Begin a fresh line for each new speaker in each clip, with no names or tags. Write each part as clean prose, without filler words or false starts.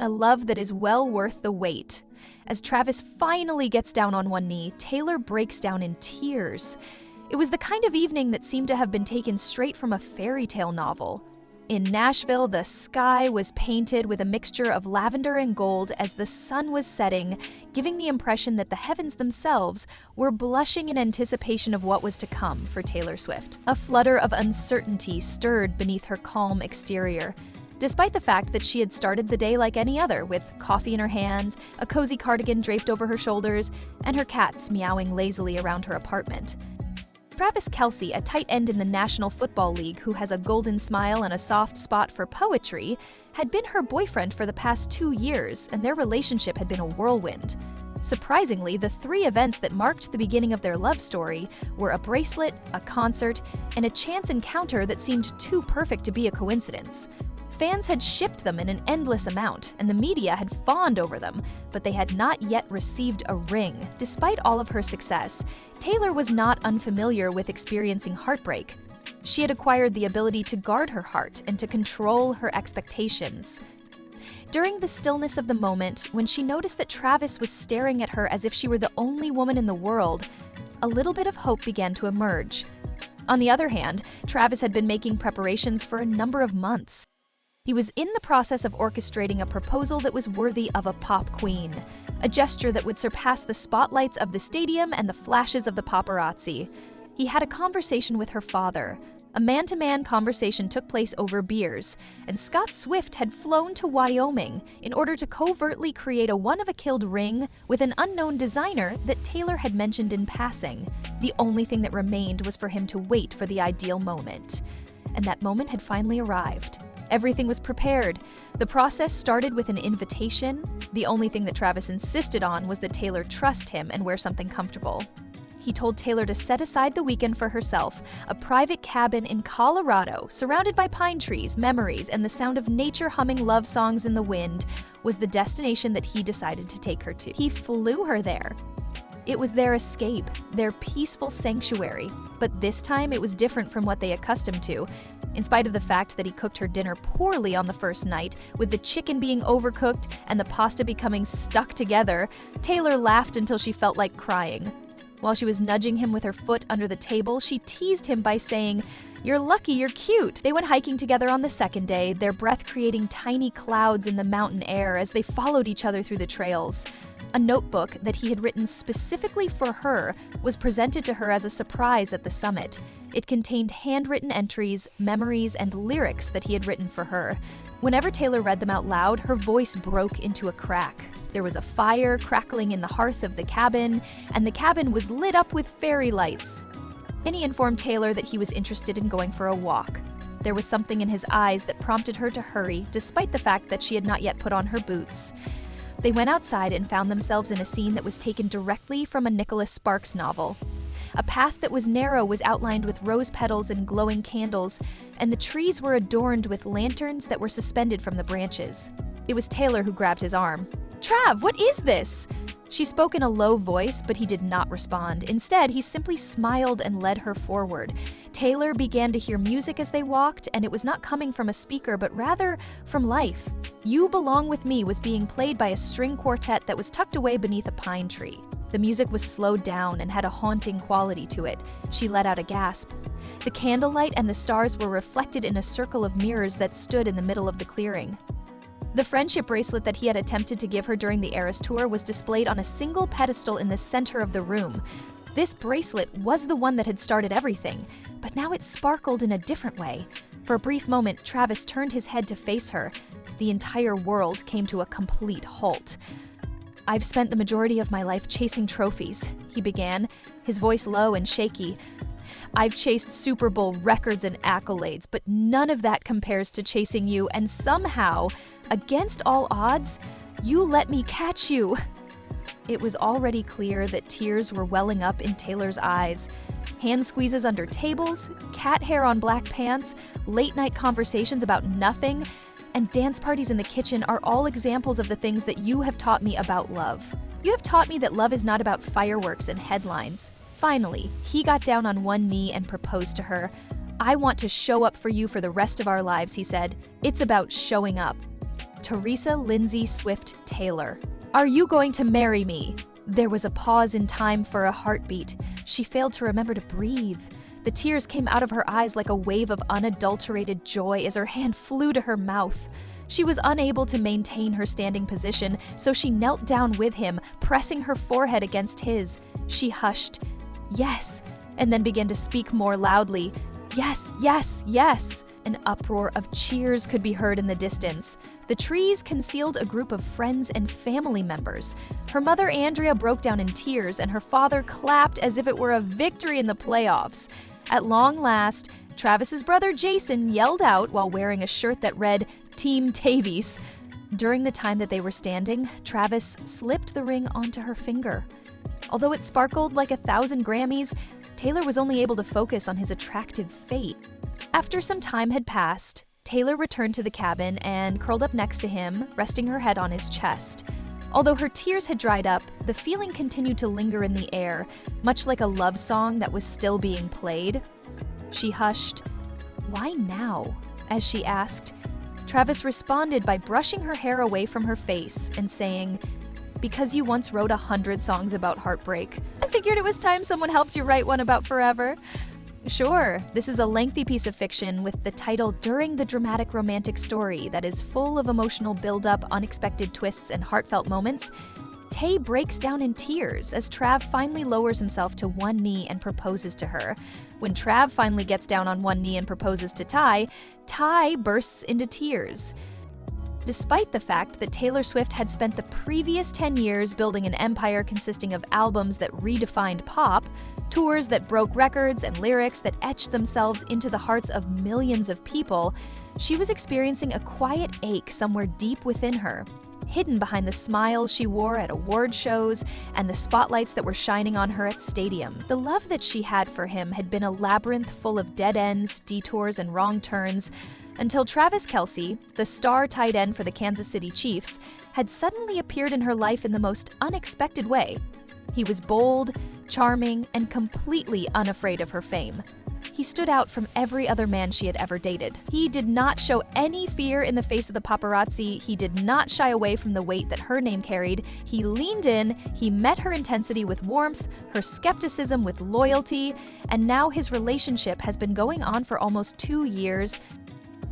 a love that is well worth the wait. As Travis finally gets down on one knee, Taylor breaks down in tears. It was the kind of evening that seemed to have been taken straight from a fairy tale novel. In Nashville, the sky was painted with a mixture of lavender and gold as the sun was setting, giving the impression that the heavens themselves were blushing in anticipation of what was to come for Taylor Swift. A flutter of uncertainty stirred beneath her calm exterior. Despite the fact that she had started the day like any other, with coffee in her hand, a cozy cardigan draped over her shoulders, and her cats meowing lazily around her apartment. Travis Kelce, a tight end in the National Football League who has a golden smile and a soft spot for poetry, had been her boyfriend for the past 2 years, and their relationship had been a whirlwind. Surprisingly, the 3 events that marked the beginning of their love story were a bracelet, a concert, and a chance encounter that seemed too perfect to be a coincidence. Fans had shipped them in an endless amount, and the media had fawned over them, but they had not yet received a ring. Despite all of her success, Taylor was not unfamiliar with experiencing heartbreak. She had acquired the ability to guard her heart and to control her expectations. During the stillness of the moment, when she noticed that Travis was staring at her as if she were the only woman in the world, a little bit of hope began to emerge. On the other hand, Travis had been making preparations for a number of months. He was in the process of orchestrating a proposal that was worthy of a pop queen, a gesture that would surpass the spotlights of the stadium and the flashes of the paparazzi. He had a conversation with her father. A man-to-man conversation took place over beers, and Scott Swift had flown to Wyoming in order to covertly create a one-of-a-kind ring with an unknown designer that Taylor had mentioned in passing. The only thing that remained was for him to wait for the ideal moment. And that moment had finally arrived. Everything was prepared. The process started with an invitation. The only thing that Travis insisted on was that Taylor trust him and wear something comfortable. He told Taylor to set aside the weekend for herself. A private cabin in Colorado, surrounded by pine trees, memories, and the sound of nature humming love songs in the wind, was the destination that he decided to take her to. He flew her there. It was their escape, their peaceful sanctuary. But this time it was different from what they accustomed to. In spite of the fact that he cooked her dinner poorly on the first night, with the chicken being overcooked and the pasta becoming stuck together, Taylor laughed until she felt like crying. While she was nudging him with her foot under the table, she teased him by saying, "You're lucky you're cute." They went hiking together on the second day, their breath creating tiny clouds in the mountain air as they followed each other through the trails. A notebook that he had written specifically for her was presented to her as a surprise at the summit. It contained handwritten entries, memories, and lyrics that he had written for her. Whenever Taylor read them out loud, her voice broke into a crack. There was a fire crackling in the hearth of the cabin, and the cabin was lit up with fairy lights. And he informed Taylor that he was interested in going for a walk. There was something in his eyes that prompted her to hurry, despite the fact that she had not yet put on her boots. They went outside and found themselves in a scene that was taken directly from a Nicholas Sparks novel. A path that was narrow was outlined with rose petals and glowing candles, and the trees were adorned with lanterns that were suspended from the branches. It was Taylor who grabbed his arm. "Trav, what is this?" She spoke in a low voice, but he did not respond. Instead, he simply smiled and led her forward. Taylor began to hear music as they walked, and it was not coming from a speaker, but rather from life. "You Belong With Me" was being played by a string quartet that was tucked away beneath a pine tree. The music was slowed down and had a haunting quality to it. She let out a gasp. The candlelight and the stars were reflected in a circle of mirrors that stood in the middle of the clearing. The friendship bracelet that he had attempted to give her during the Eras tour was displayed on a single pedestal in the center of the room. This bracelet was the one that had started everything, but now it sparkled in a different way. For a brief moment, Travis turned his head to face her. The entire world came to a complete halt. "I've spent the majority of my life chasing trophies," he began, his voice low and shaky. "I've chased Super Bowl records and accolades, but none of that compares to chasing you, and somehow, against all odds, you let me catch you." It was already clear that tears were welling up in Taylor's eyes. Hand squeezes under tables, cat hair on black pants, late-night conversations about nothing, and dance parties in the kitchen are all examples of the things that you have taught me about love. You have taught me that love is not about fireworks and headlines. Finally, he got down on one knee and proposed to her. "I want to show up for you for the rest of our lives," he said. "It's about showing up." Teresa Lindsay Swift Taylor. Are you going to marry me? There was a pause in time for a heartbeat. She failed to remember to breathe. The tears came out of her eyes like a wave of unadulterated joy as her hand flew to her mouth. She was unable to maintain her standing position, so she knelt down with him, pressing her forehead against his. She hushed, "Yes," and then began to speak more loudly. "Yes, yes, yes." An uproar of cheers could be heard in the distance. The trees concealed a group of friends and family members. Her mother Andrea broke down in tears, and her father clapped as if it were a victory in the playoffs. At long last, Travis's brother Jason yelled out while wearing a shirt that read, "Team Tavies." During the time that they were standing, Travis slipped the ring onto her finger. Although it sparkled like 1,000 Grammys, Taylor was only able to focus on his attractive fate. After some time had passed, Taylor returned to the cabin and curled up next to him, resting her head on his chest. Although her tears had dried up, the feeling continued to linger in the air, much like a love song that was still being played. She hushed, "Why now?" as she asked. Travis responded by brushing her hair away from her face and saying, "Because you once wrote 100 songs about heartbreak, I figured it was time someone helped you write one about forever." Sure, this is a lengthy piece of fiction with the title During the Dramatic Romantic Story that is full of emotional build-up, unexpected twists, and heartfelt moments. Tay breaks down in tears as Trav finally lowers himself to one knee and proposes to her. When Trav finally gets down on one knee and proposes to Ty, Ty bursts into tears. Despite the fact that Taylor Swift had spent the previous 10 years building an empire consisting of albums that redefined pop, tours that broke records, and lyrics that etched themselves into the hearts of millions of people, she was experiencing a quiet ache somewhere deep within her. Hidden behind the smiles she wore at award shows and the spotlights that were shining on her at stadium, the love that she had for him had been a labyrinth full of dead ends, detours, and wrong turns, until Travis Kelce, the star tight end for the Kansas City Chiefs, had suddenly appeared in her life in the most unexpected way. He was bold, charming, and completely unafraid of her fame. He stood out from every other man she had ever dated. He did not show any fear in the face of the paparazzi. He did not shy away from the weight that her name carried. He leaned in, he met her intensity with warmth, her skepticism with loyalty, and now his relationship has been going on for almost 2 years.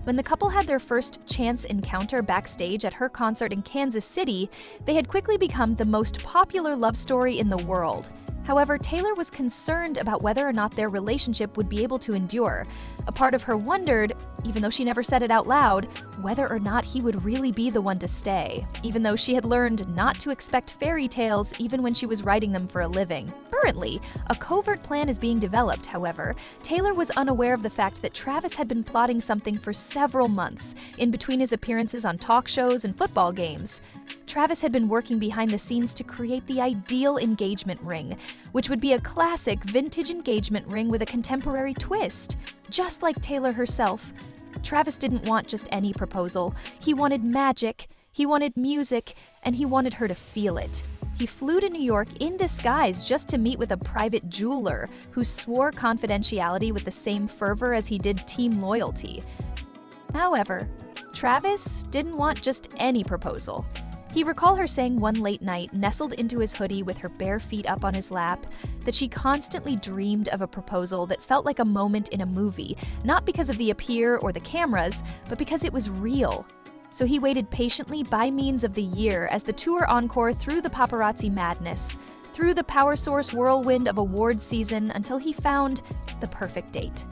When the couple had their first chance encounter backstage at her concert in Kansas City, they had quickly become the most popular love story in the world. However, Taylor was concerned about whether or not their relationship would be able to endure. A part of her wondered, even though she never said it out loud, whether or not he would really be the one to stay, even though she had learned not to expect fairy tales even when she was writing them for a living. Currently, a covert plan is being developed, however. Taylor was unaware of the fact that Travis had been plotting something for several months, in between his appearances on talk shows and football games. Travis had been working behind the scenes to create the ideal engagement ring, which would be a classic vintage engagement ring with a contemporary twist. Just like Taylor herself, Travis didn't want just any proposal. He wanted magic, he wanted music, and he wanted her to feel it. He flew to New York in disguise just to meet with a private jeweler who swore confidentiality with the same fervor as he did team loyalty. However, Travis didn't want just any proposal. He recalled her saying one late night, nestled into his hoodie with her bare feet up on his lap, that she constantly dreamed of a proposal that felt like a moment in a movie, not because of the appear or the cameras, but because it was real. So he waited patiently by means of the year as the tour encore through the paparazzi madness, through the power source whirlwind of awards season until he found the perfect date.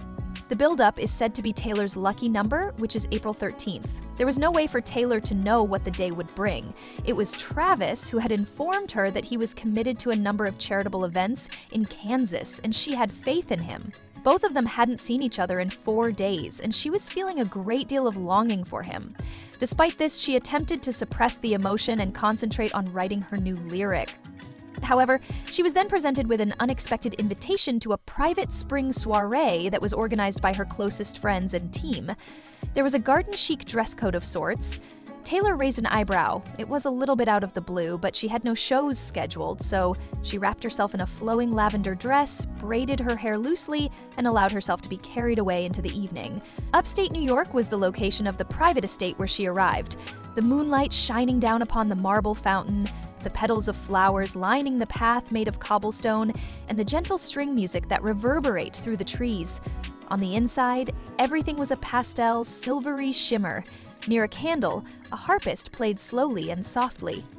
The build-up is said to be Taylor's lucky number, which is April 13th. There was no way for Taylor to know what the day would bring. It was Travis who had informed her that he was committed to a number of charitable events in Kansas, and she had faith in him. Both of them hadn't seen each other in 4 days, and she was feeling a great deal of longing for him. Despite this, she attempted to suppress the emotion and concentrate on writing her new lyric. However, she was then presented with an unexpected invitation to a private spring soiree that was organized by her closest friends and team. There was a garden chic dress code of sorts. Taylor raised an eyebrow. It was a little bit out of the blue, but she had no shows scheduled, so she wrapped herself in a flowing lavender dress, braided her hair loosely, and allowed herself to be carried away into the evening. Upstate New York was the location of the private estate where she arrived, the moonlight shining down upon the marble fountain, the petals of flowers lining the path made of cobblestone, and the gentle string music that reverberates through the trees. On the inside, everything was a pastel, silvery shimmer. Near a candle, a harpist played slowly and softly.